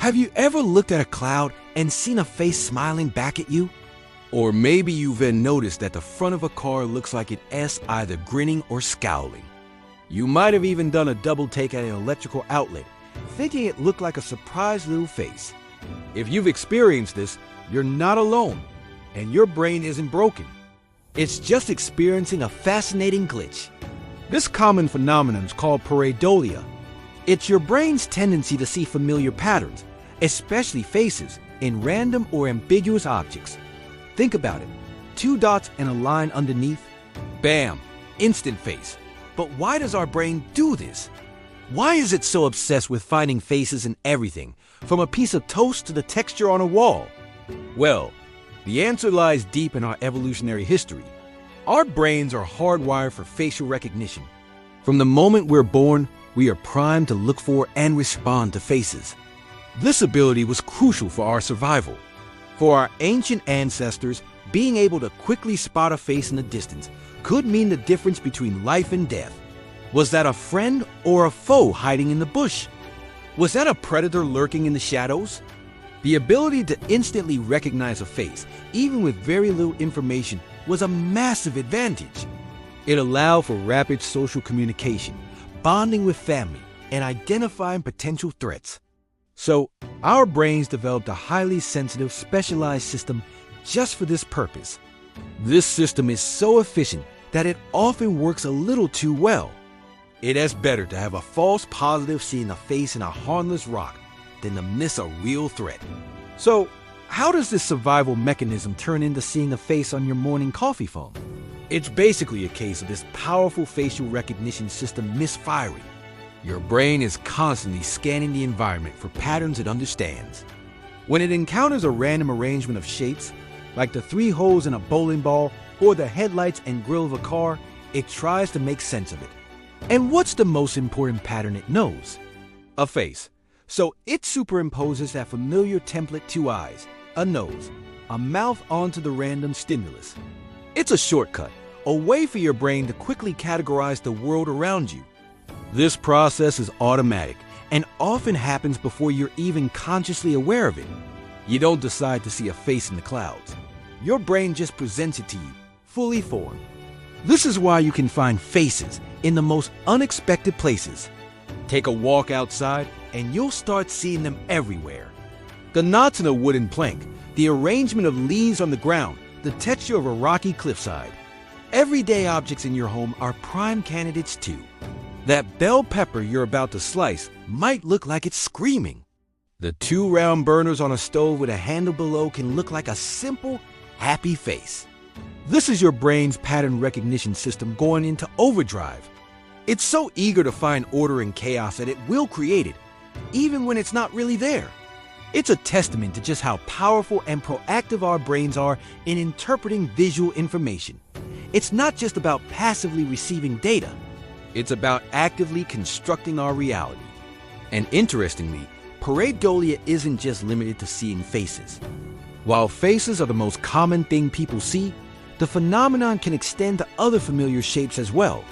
Have you ever looked at a cloud and seen a face smiling back at you? Or maybe you've then noticed that the front of a car looks like it's either grinning or scowling. You might have even done a double take at an electrical outlet, thinking it looked like a surprised little face. If you've experienced this, you're not alone, and your brain isn't broken. It's just experiencing a fascinating glitch. This common phenomenon is called pareidolia. It's your brain's tendency to see familiar patterns, especially faces, in random or ambiguous objects. Think about it. 2 dots and a line underneath. Bam! Instant face. But why does our brain do this? Why is it so obsessed with finding faces in everything, from a piece of toast to the texture on a wall? Well, the answer lies deep in our evolutionary history. Our brains are hardwired for facial recognition. From the moment we're born, we are primed to look for and respond to faces. This ability was crucial for our survival. For our ancient ancestors, being able to quickly spot a face in the distance could mean the difference between life and death. Was that a friend or a foe hiding in the bush? Was that a predator lurking in the shadows? The ability to instantly recognize a face, even with very little information, was a massive advantage. It allowed for rapid social communication, bonding with family, and identifying potential threats. So, our brains developed a highly sensitive, specialized system just for this purpose. This system is so efficient that it often works a little too well. It is better to have a false positive seeing a face in a harmless rock than to miss a real threat. So, how does this survival mechanism turn into seeing a face on your morning coffee phone? It's basically a case of this powerful facial recognition system misfiring. Your brain is constantly scanning the environment for patterns it understands. When it encounters a random arrangement of shapes, like the 3 holes in a bowling ball or the headlights and grille of a car, it tries to make sense of it. And what's the most important pattern it knows? A face. So it superimposes that familiar template: 2 eyes, a nose, a mouth onto the random stimulus. It's a shortcut, a way for your brain to quickly categorize the world around you. This process is automatic and often happens before you're even consciously aware of it. You don't decide to see a face in the clouds. Your brain just presents it to you, fully formed. This is why you can find faces in the most unexpected places. Take a walk outside and you'll start seeing them everywhere. The knots in a wooden plank, the arrangement of leaves on the ground, the texture of a rocky cliffside. Everyday objects in your home are prime candidates too. That bell pepper you're about to slice might look like it's screaming. The 2 round burners on a stove with a handle below can look like a simple, happy face. This is your brain's pattern recognition system going into overdrive. It's so eager to find order in chaos that it will create it, even when it's not really there. It's a testament to just how powerful and proactive our brains are in interpreting visual information. It's not just about passively receiving data. It's about actively constructing our reality. And interestingly, pareidolia isn't just limited to seeing faces. While faces are the most common thing people see, the phenomenon can extend to other familiar shapes as well.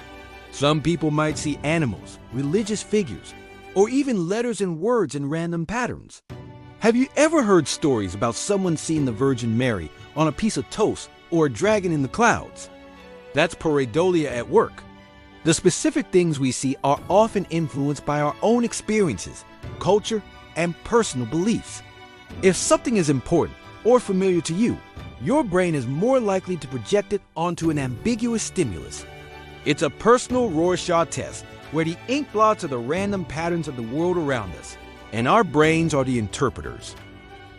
Some people might see animals, religious figures, or even letters and words in random patterns. Have you ever heard stories about someone seeing the Virgin Mary on a piece of toast or a dragon in the clouds? That's pareidolia at work. The specific things we see are often influenced by our own experiences, culture, and personal beliefs. If something is important or familiar to you, your brain is more likely to project it onto an ambiguous stimulus. It's a personal Rorschach test where the ink blots are the random patterns of the world around us, and our brains are the interpreters.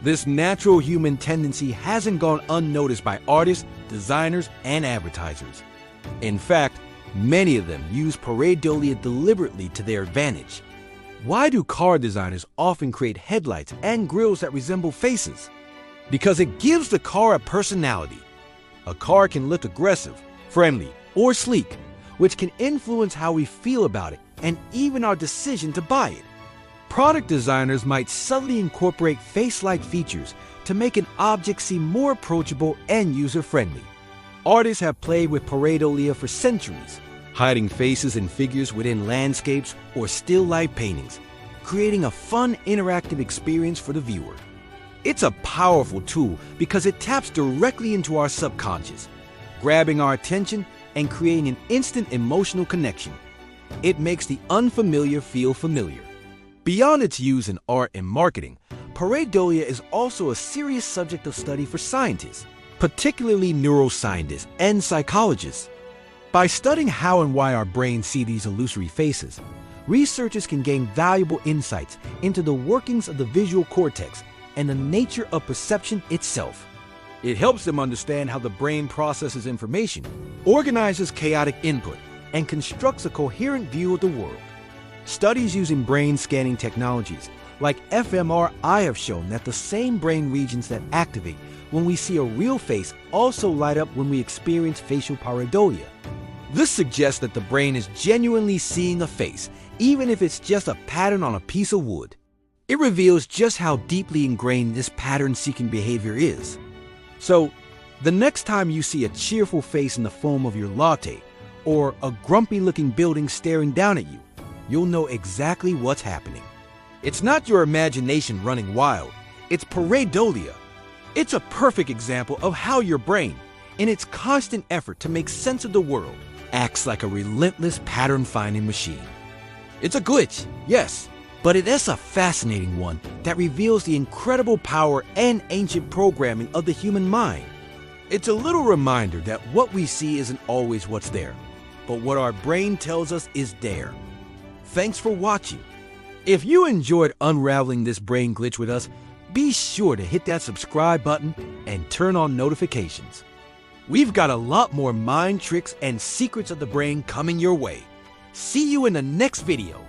This natural human tendency hasn't gone unnoticed by artists, designers, and advertisers. In fact, many of them use pareidolia deliberately to their advantage. Why do car designers often create headlights and grills that resemble faces? Because it gives the car a personality. A car can look aggressive, friendly, or sleek, which can influence how we feel about it and even our decision to buy it. Product designers might subtly incorporate face-like features to make an object seem more approachable and user-friendly. Artists have played with pareidolia for centuries, hiding faces and figures within landscapes or still life paintings, creating a fun, interactive experience for the viewer. It's a powerful tool because it taps directly into our subconscious, grabbing our attention and creating an instant emotional connection. It makes the unfamiliar feel familiar. Beyond its use in art and marketing, pareidolia is also a serious subject of study for scientists, particularly neuroscientists and psychologists. By studying how and why our brains see these illusory faces, researchers can gain valuable insights into the workings of the visual cortex and the nature of perception itself. It helps them understand how the brain processes information, organizes chaotic input, and constructs a coherent view of the world. Studies using brain scanning technologies like fMRI have shown that the same brain regions that activate when we see a real face also light up when we experience facial pareidolia. This suggests that the brain is genuinely seeing a face, even if it's just a pattern on a piece of wood. It reveals just how deeply ingrained this pattern-seeking behavior is. So, the next time you see a cheerful face in the foam of your latte, or a grumpy-looking building staring down at you, you'll know exactly what's happening. It's not your imagination running wild, it's pareidolia. It's a perfect example of how your brain, in its constant effort to make sense of the world, acts like a relentless pattern-finding machine. It's a glitch, yes, but it is a fascinating one that reveals the incredible power and ancient programming of the human mind. It's a little reminder that what we see isn't always what's there, but what our brain tells us is there. Thanks for watching. If you enjoyed unraveling this brain glitch with us, be sure to hit that subscribe button and turn on notifications. We've got a lot more mind tricks and secrets of the brain coming your way. See you in the next video.